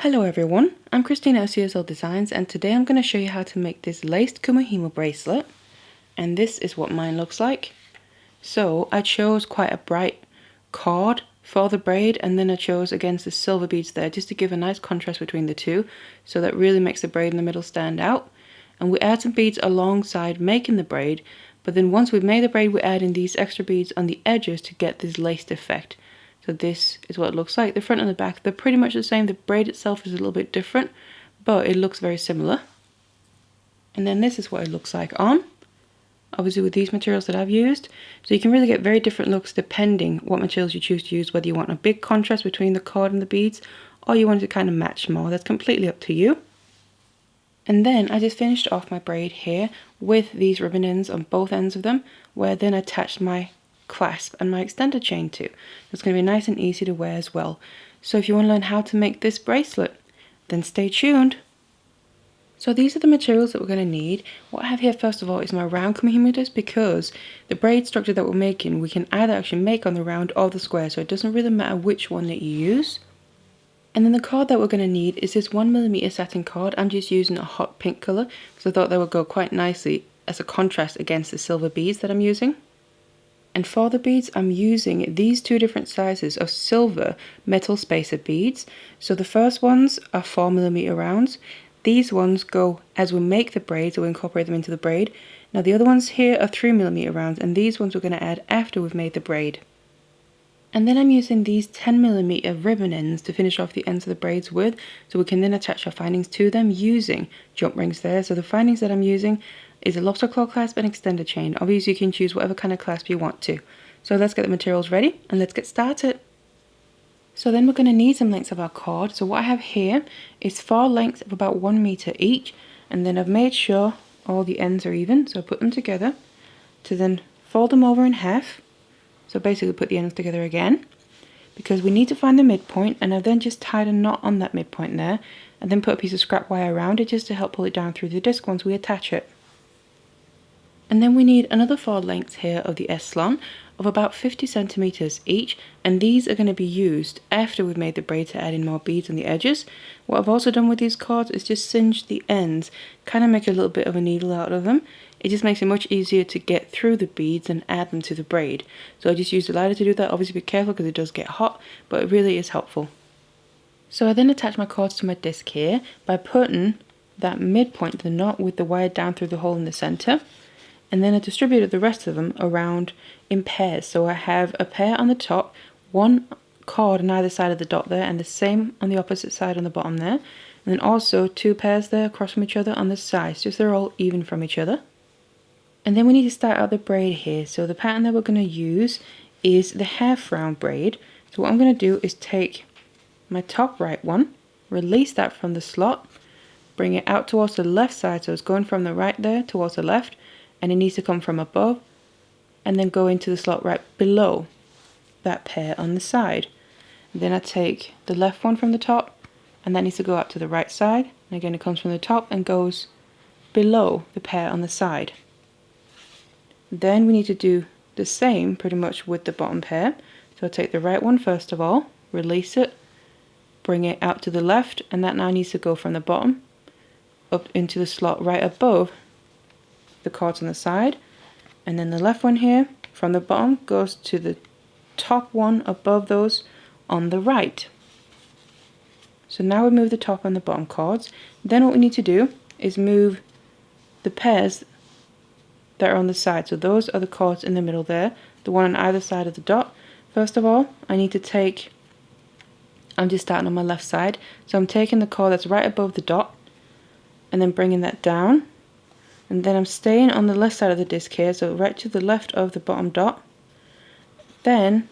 Hello everyone, I'm Christina at CSLdesigns and today I'm going to show you how to make this laced Kumihimo bracelet, and this is what mine looks like. So I chose quite a bright cord for the braid, and then I chose against the silver beads there just to give a nice contrast between the two, so that really makes the braid in the middle stand out. And we add some beads alongside making the braid, but then once we've made the braid we add in these extra beads on the edges to get this laced effect. So this is what it looks like. The front and the back, they're pretty much the same. The braid itself is a little bit different, but it looks very similar. And then this is what it looks like on, obviously with these materials that I've used. So you can really get very different looks depending what materials you choose to use, whether you want a big contrast between the cord and the beads, or you want to kind of match more. That's completely up to you. And then I just finished off my braid here with these ribbon ends on both ends of them, where I then attached my clasp and my extender chain to. It's going to be nice and easy to wear as well. So if you want to learn how to make this bracelet, then stay tuned. So these are the materials that we're going to need. What I have here first of all is my round Kumihimo disc, because the braid structure that we're making we can either actually make on the round or the square, so it doesn't really matter which one that you use. And then the cord that we're going to need is this 1mm satin cord. I'm just using a hot pink colour because I thought they would go quite nicely as a contrast against the silver beads that I'm using. And for the beads, I'm using these two different sizes of silver metal spacer beads. So the first ones are 4mm rounds. These ones go as we make the braid, so we incorporate them into the braid. Now the other ones here are 3mm rounds, and these ones we're going to add after we've made the braid. And then I'm using these 10mm ribbon ends to finish off the ends of the braids with, so we can then attach our findings to them using jump rings there. So the findings that I'm using is a lobster claw clasp and extender chain. Obviously you can choose whatever kind of clasp you want to. So let's get the materials ready and let's get started. So then we're going to need some lengths of our cord. So what I have here is 4 lengths of about 1 meter each, and then I've made sure all the ends are even, so I put them together to then fold them over in half. So basically put the ends together again, because we need to find the midpoint, and I've then just tied a knot on that midpoint there and then put a piece of scrap wire around it just to help pull it down through the disc once we attach it. And then we need another 4 lengths here of the S-slon of about 50 centimeters each, and these are going to be used after we've made the braid to add in more beads on the edges. What I've also done with these cords is just singe the ends, kind of make a little bit of a needle out of them. It just makes it much easier to get through the beads and add them to the braid. So I just used a lighter to do that. Obviously be careful because it does get hot, but it really is helpful. So I then attach my cords to my disc here by putting that midpoint of the knot with the wire down through the hole in the center. And then I distributed the rest of them around in pairs. So I have a pair on the top, 1 cord on either side of the dot there, and the same on the opposite side on the bottom there. And then also 2 pairs there across from each other on the sides, just so they're all even from each other. And then we need to start out the braid here. So the pattern that we're going to use is the half round braid. So what I'm going to do is take my top right one, release that from the slot, bring it out towards the left side, so it's going from the right there towards the left, and it needs to come from above and then go into the slot right below that pair on the side. And then I take the left one from the top, and that needs to go out to the right side, and again it comes from the top and goes below the pair on the side. Then we need to do the same pretty much with the bottom pair. So I take the right one first of all, release it, bring it out to the left, and that now needs to go from the bottom up into the slot right above the cords on the side. And then the left one here from the bottom goes to the top one above those on the right. So now we move the top and the bottom cords. Then what we need to do is move the pairs that are on the side. So those are the cords in the middle there, the one on either side of the dot. First of all, I need to take, I'm just starting on my left side, so I'm taking the cord that's right above the dot and then bringing that down. And then I'm staying on the left side of the disc here, so right to the left of the bottom dot. Then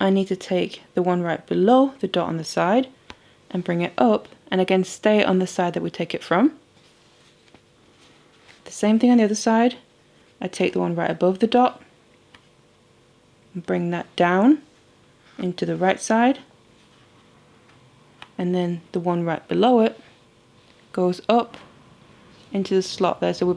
I need to take the one right below the dot on the side and bring it up, and again stay on the side that we take it from. The same thing on the other side. I take the one right above the dot and bring that down into the right side, and then the one right below it goes up into the slot there. So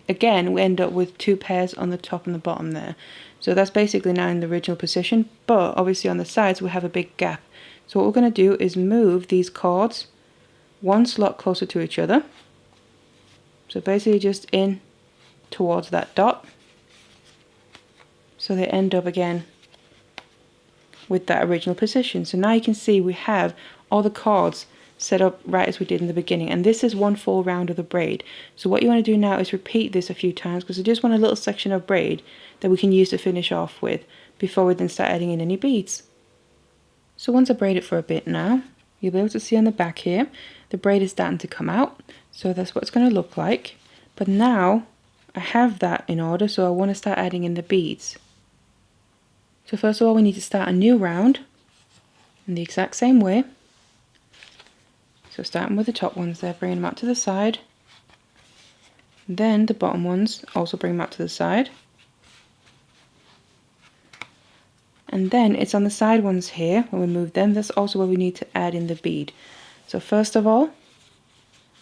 again we end up with 2 pairs on the top and the bottom there. So that's basically now in the original position, but obviously on the sides we have a big gap. So what we're going to do is move these cords one slot closer to each other. So basically just in towards that dot. So they end up again with that original position. So now you can see we have all the cords set up right as we did in the beginning, and this is one full round of the braid. So what you want to do now is repeat this a few times, because I just want a little section of braid that we can use to finish off with before we then start adding in any beads. So once I braid it for a bit now, you'll be able to see on the back here the braid is starting to come out. So that's what it's going to look like. But now I have that in order, so I want to start adding in the beads. So first of all, we need to start a new round in the exact same way. So starting with the top ones there, bringing them out to the side. Then the bottom ones, also bring them out to the side. And then it's on the side ones here, when we move them, that's also where we need to add in the bead. So first of all,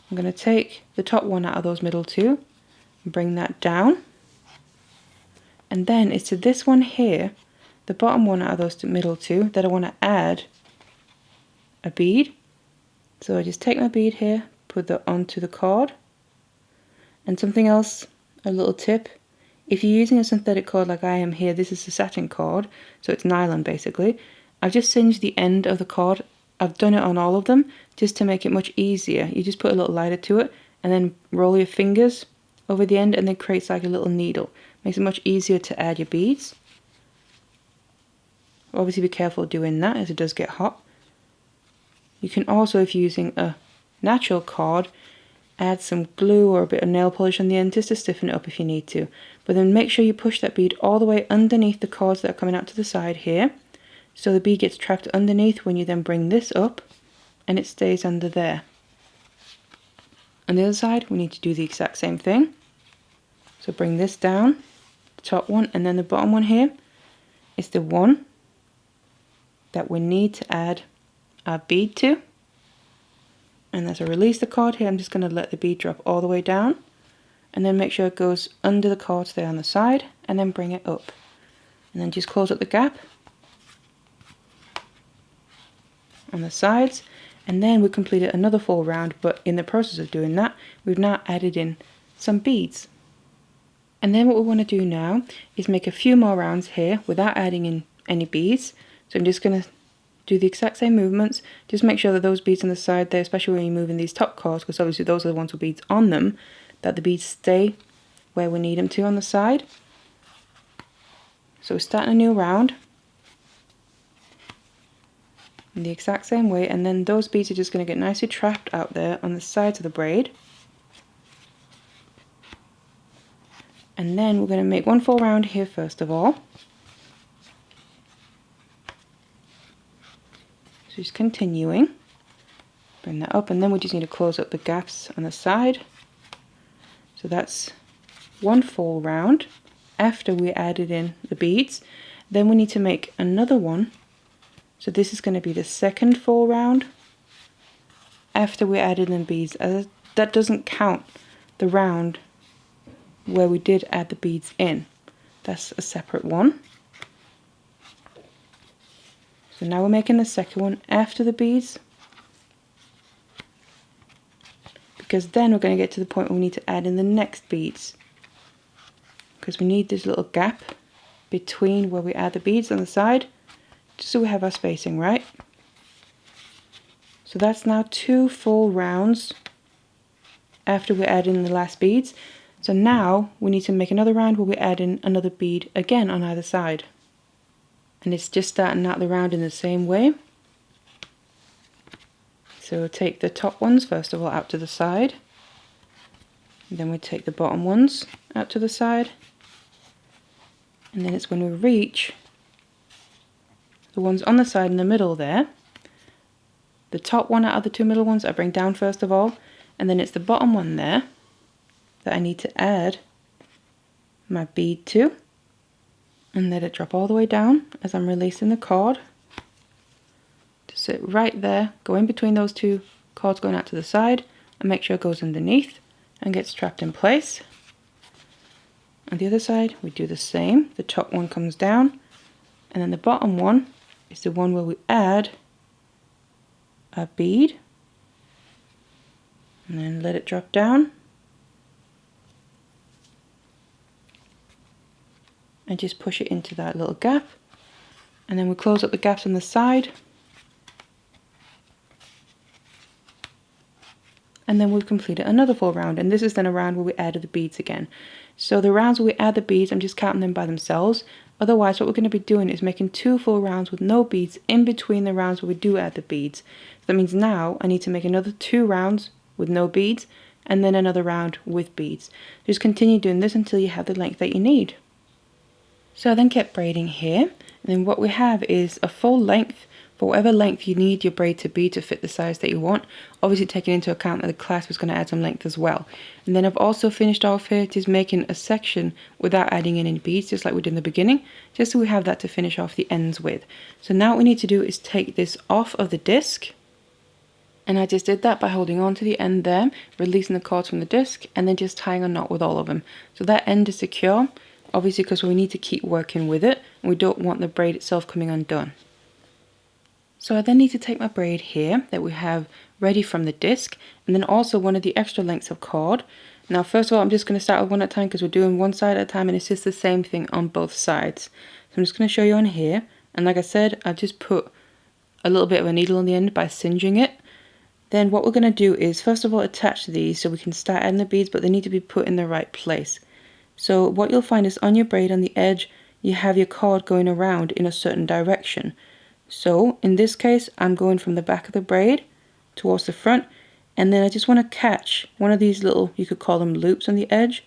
I'm going to take the top one out of those middle two, and bring that down. And then it's to this one here, the bottom one out of those middle two, that I want to add a bead. So I just take my bead here, put that onto the cord. And something else, a little tip, if you're using a synthetic cord like I am here, this is a satin cord, so it's nylon basically. I've just singed the end of the cord. I've done it on all of them just to make it much easier. You just put a little lighter to it and then roll your fingers over the end, and then creates like a little needle. Makes it much easier to add your beads. Obviously be careful doing that, as it does get hot. You can also, if you're using a natural cord, add some glue or a bit of nail polish on the end just to stiffen it up if you need to. But then make sure you push that bead all the way underneath the cords that are coming out to the side here, so the bead gets trapped underneath when you then bring this up, and it stays under there. On the other side, we need to do the exact same thing. So bring this down, the top one, and then the bottom one here is the one that we need to add our bead to. And as I release the cord here, I'm just going to let the bead drop all the way down, and then make sure it goes under the cords there on the side, and then bring it up. And then just close up the gap on the sides, and then we completed another full round. But in the process of doing that, we've now added in some beads. And then what we want to do now is make a few more rounds here without adding in any beads. So I'm just going to do the exact same movements. Just make sure that those beads on the side there, especially when you're moving these top cords, because obviously those are the ones with beads on them, that the beads stay where we need them to on the side. So we're starting a new round in the exact same way, and then those beads are just going to get nicely trapped out there on the sides of the braid. And then we're going to make one full round here first of all. So just continuing, bring that up, and then we just need to close up the gaps on the side. So that's one full round after we added in the beads. Then we need to make another one. So this is going to be the second full round after we added in beads. That doesn't count the round where we did add the beads in. That's a separate one. So now we're making the second one after the beads, because then we're going to get to the point where we need to add in the next beads, because we need this little gap between where we add the beads on the side, just so we have our spacing right. So that's now 2 full rounds after we add in the last beads. So now we need to make another round where we add in another bead again on either side. And it's just starting out the round in the same way. So we'll take the top ones first of all out to the side. And then we take the bottom ones out to the side. And then it's when we reach the ones on the side in the middle there. The top one out of the 2 middle ones I bring down first of all. And then it's the bottom one there that I need to add my bead to. And let it drop all the way down as I'm releasing the cord to sit right there, go in between those 2 cords going out to the side, and make sure it goes underneath and gets trapped in place. On the other side we do the same. The top one comes down, and then the bottom one is the one where we add a bead. and then let it drop down. And just push it into that little gap. And then we close up the gaps on the side. And then we've completed another full round, and this is then a round where we added the beads again. So the rounds where we add the beads, I'm just counting them by themselves. Otherwise, what we're going to be doing is making 2 full rounds with no beads in between the rounds where we do add the beads. So that means now I need to make another 2 rounds with no beads, and then another round with beads. Just continue doing this until you have the length that you need. So I then kept braiding here, and then what we have is a full length for whatever length you need your braid to be to fit the size that you want. Obviously taking into account that the clasp is going to add some length as well. And then I've also finished off here just making a section without adding in any beads, just like we did in the beginning, just so we have that to finish off the ends with. So now what we need to do is take this off of the disc. And I just did that by holding on to the end there, releasing the cords from the disc, and then just tying a knot with all of them. So that end is secure, obviously because we need to keep working with it, and we don't want the braid itself coming undone. So I then need to take my braid here that we have ready from the disc, and then also one of the extra lengths of cord. Now first of all, I'm just going to start with one at a time because we're doing one side at a time, and it's just the same thing on both sides. So I'm just going to show you on here, and like I said, I just put a little bit of a needle on the end by singeing it. Then what we're going to do is first of all attach these so we can start adding the beads, but they need to be put in the right place. So what you'll find is on your braid on the edge, you have your cord going around in a certain direction. So in this case, I'm going from the back of the braid towards the front, and then I just want to catch one of these little, you could call them loops on the edge,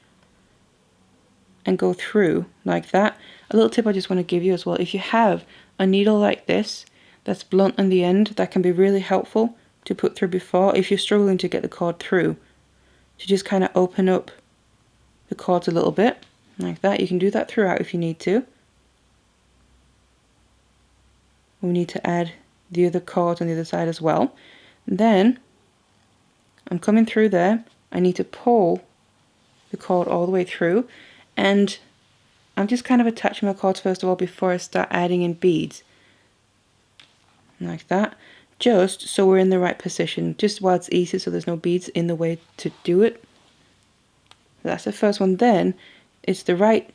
and go through like that. A little tip I just want to give you as well, if you have a needle like this that's blunt on the end, that can be really helpful to put through before if you're struggling to get the cord through, to just kind of open up the cords a little bit like that. You can do that throughout if you need to. We need to add the other cords on the other side as well. And then I'm coming through there. I need to pull the cord all the way through, and I'm just kind of attaching my cords first of all before I start adding in beads like that, just so we're in the right position, just while it's easy so there's no beads in the way to do it. So that's the first one. Then it's the right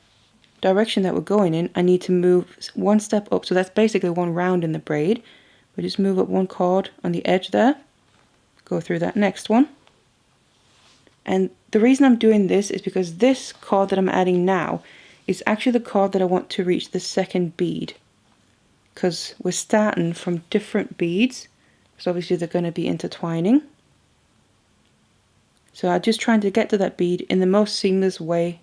direction that we're going in. I need to move one step up, so that's basically one round in the braid. We just move up one cord on the edge there, go through that next one, and the reason I'm doing this is because this cord that I'm adding now is actually the cord that I want to reach the second bead, because we're starting from different beads, so obviously they're going to be intertwining. So I'm just trying to get to that bead in the most seamless way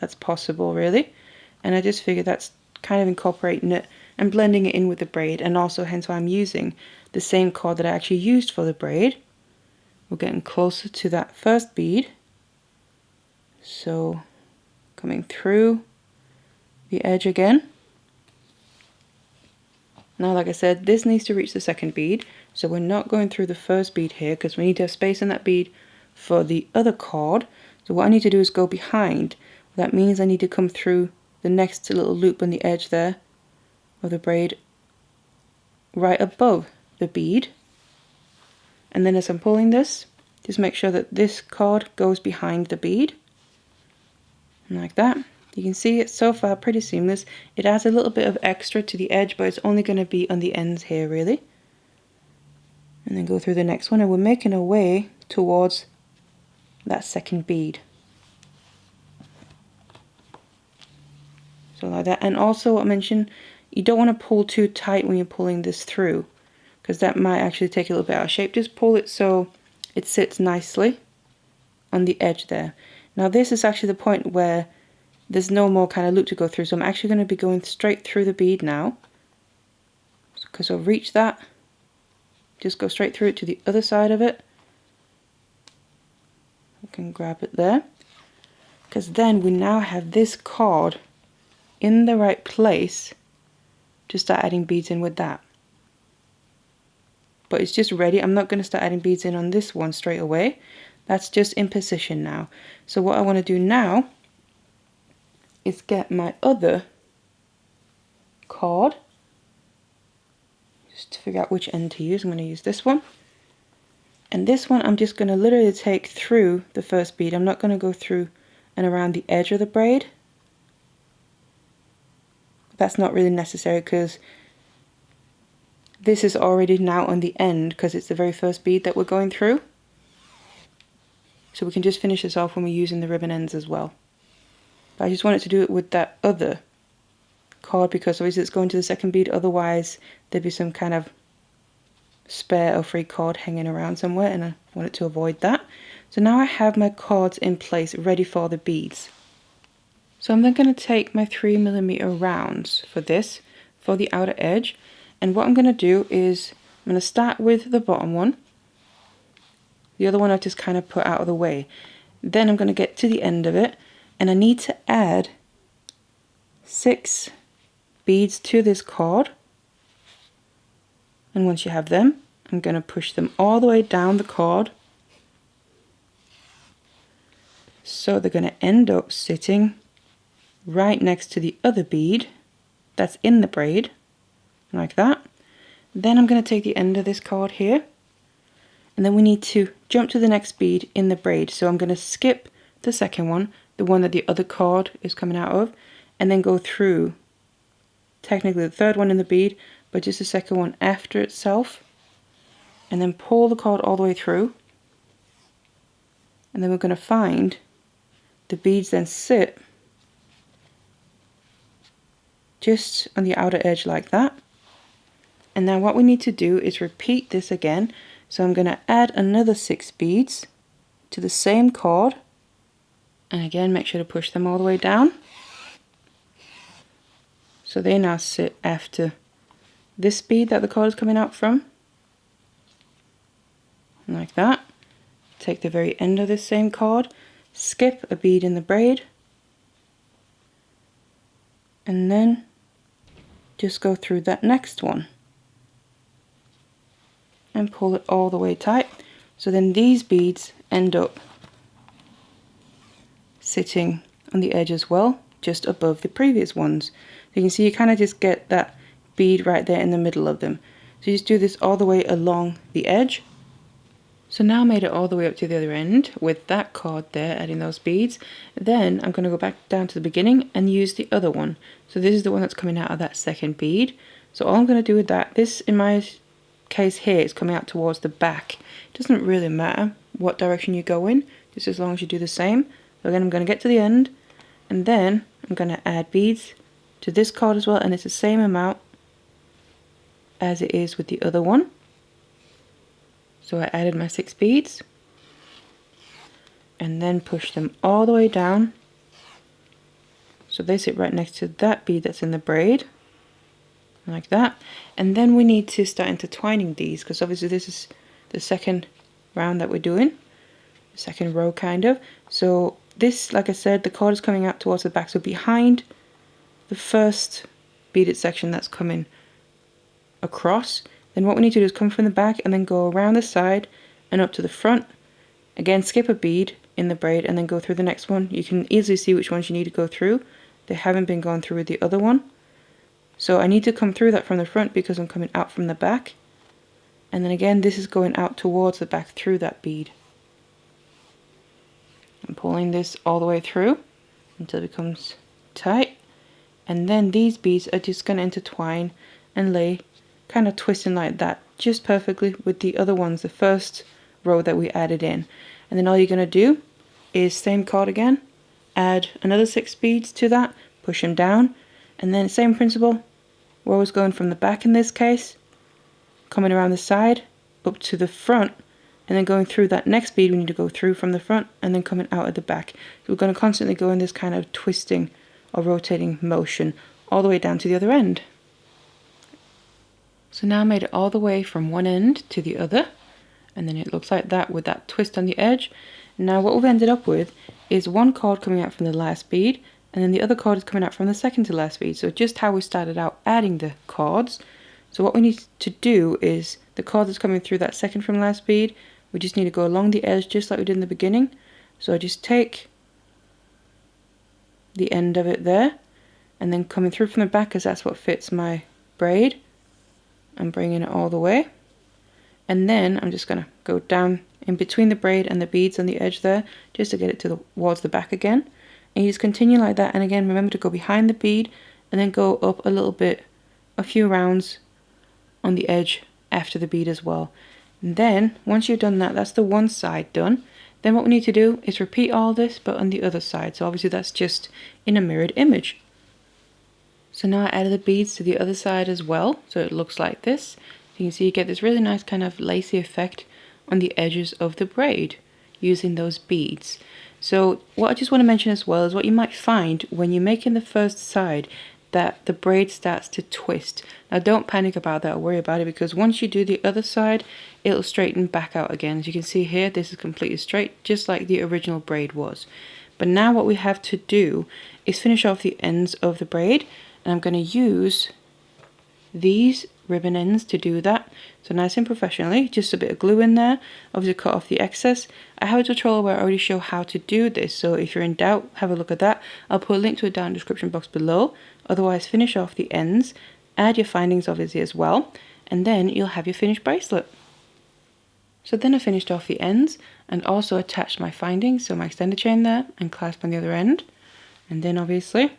that's possible, really. And I just figured that's kind of incorporating it and blending it in with the braid, and also hence why I'm using the same cord that I actually used for the braid. We're getting closer to that first bead, so coming through the edge again. Now like I said, this needs to reach the second bead, so we're not going through the first bead here because we need to have space in that bead for the other cord. So what I need to do is go behind. That means I need to come through the next little loop on the edge there of the braid right above the bead. And then as I'm pulling this, just make sure that this cord goes behind the bead. And like that. You can see it's so far pretty seamless. It adds a little bit of extra to the edge, but it's only going to be on the ends here really. And then go through the next one, and we're making our way towards that second bead. So like that. And also I mentioned, you don't want to pull too tight when you're pulling this through, because that might actually take a little bit out of shape. Just pull it so it sits nicely on the edge there. Now this is actually the point where there's no more kind of loop to go through, so I'm actually going to be going straight through the bead now, because I'll reach that, just go straight through it to the other side of it. I can grab it there, because then we now have this cord in the right place to start adding beads in with that. But it's just ready. I'm not going to start adding beads in on this one straight away. That's just in position now. So what I want to do now is get my other cord, just to figure out which end to use. I'm going to use this one, And this one I'm just going to literally take through the first bead. I'm not going to go through and around the edge of the braid. That's not really necessary because this is already now on the end because it's the very first bead that we're going through. So we can just finish this off when we're using the ribbon ends as well. But I just wanted to do it with that other cord because obviously it's going to the second bead, otherwise there'd be some kind of spare or free cord hanging around somewhere, and I wanted to avoid that. So now I have my cords in place ready for the beads. So I'm then going to take my 3mm rounds for this, for the outer edge, and what I'm going to do is I'm going to start with the bottom one. The other one I've just kind of put out of the way. Then I'm going to get to the end of it, and I need to add 6 beads to this cord. And once you have them, I'm going to push them all the way down the cord. So they're going to end up sitting right next to the other bead that's in the braid, like that. Then I'm going to take the end of this cord here, and then we need to jump to the next bead in the braid. So I'm going to skip the second one, the one that the other cord is coming out of, and then go through technically the third one in the bead, but just the second one after itself, and then pull the cord all the way through, and then we're going to find the beads then sit just on the outer edge like that. And now what we need to do is repeat this again. So I'm going to add another 6 beads to the same cord, and again make sure to push them all the way down. So they now sit after this bead that the cord is coming out from, like that. Take the very end of this same cord, skip a bead in the braid, and then just go through that next one and pull it all the way tight. So then these beads end up sitting on the edge as well, just above the previous ones. You can see you kind of just get that bead right there in the middle of them. So you just do this all the way along the edge. So now I made it all the way up to the other end with that cord there, adding those beads. Then I'm going to go back down to the beginning and use the other one. So this is the one that's coming out of that second bead. So all I'm going to do with that, this in my case here is coming out towards the back. It doesn't really matter what direction you go in, just as long as you do the same. So again, I'm going to get to the end, and then I'm going to add beads to this cord as well, and it's the same amount as it is with the other one. So I added my 6 beads and then push them all the way down, so they sit right next to that bead that's in the braid, like that. And then we need to start intertwining these, because obviously this is the second round that we're doing, the second row kind of. So this, like I said, the cord is coming out towards the back, so behind the first beaded section that's coming across. Then what we need to do is come from the back and then go around the side and up to the front. Again, skip a bead in the braid and then go through the next one. You can easily see which ones you need to go through. They haven't been gone through with the other one. So I need to come through that from the front because I'm coming out from the back. And then again, this is going out towards the back through that bead. I'm pulling this all the way through until it becomes tight. And then these beads are just going to intertwine and lay kind of twisting like that, just perfectly with the other ones, the first row that we added in. And then all you're going to do is same cord again, add another 6 beads to that, push them down, and then same principle. We're always going from the back in this case, coming around the side up to the front, and then going through that next bead we need to go through from the front, and then coming out at the back. So we're going to constantly go in this kind of twisting or rotating motion all the way down to the other end. So now I made it all the way from one end to the other, and then it looks like that with that twist on the edge. Now what we've ended up with is one cord coming out from the last bead, and then the other cord is coming out from the second to last bead. So just how we started out adding the cords. So what we need to do is the cord that's coming through that second from last bead, we just need to go along the edge just like we did in the beginning. So I just take the end of it there, and then coming through from the back, because that's what fits my braid, I'm bringing it all the way, And then I'm just going to go down in between the braid and the beads on the edge there, just to get it towards the back again. And you just continue like that, and again remember to go behind the bead and then go up a little bit, a few rounds on the edge after the bead as well. And then once you've done that, that's the one side done. Then what we need to do is repeat all this but on the other side. So obviously that's just in a mirrored image. So now I added the beads to the other side as well, so it looks like this. You can see you get this really nice kind of lacy effect on the edges of the braid using those beads. So what I just want to mention as well is what you might find when you're making the first side, that the braid starts to twist. Now don't panic about that or worry about it, because once you do the other side, it'll straighten back out again. As you can see here, this is completely straight, just like the original braid was. But now what we have to do is finish off the ends of the braid, and I'm going to use these ribbon ends to do that. So nice and professionally, just a bit of glue in there, obviously cut off the excess. I have a tutorial where I already show how to do this, so if you're in doubt, have a look at that. I'll put a link to it down in the description box below. Otherwise, finish off the ends, add your findings obviously as well, and then you'll have your finished bracelet. So then I finished off the ends and also attached my findings, so my extender chain there and clasp on the other end. And then obviously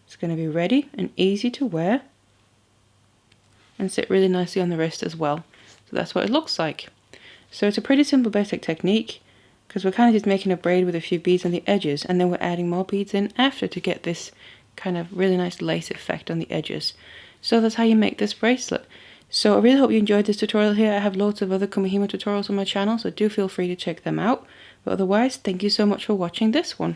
it's going to be ready and easy to wear and sit really nicely on the wrist as well. So that's what it looks like. So it's a pretty simple basic technique, because we're kind of just making a braid with a few beads on the edges, and then we're adding more beads in after to get this kind of really nice lace effect on the edges. So that's how you make this bracelet. So I really hope you enjoyed this tutorial here. I have loads of other Kumihimo tutorials on my channel, so do feel free to check them out. But otherwise, thank you so much for watching this one.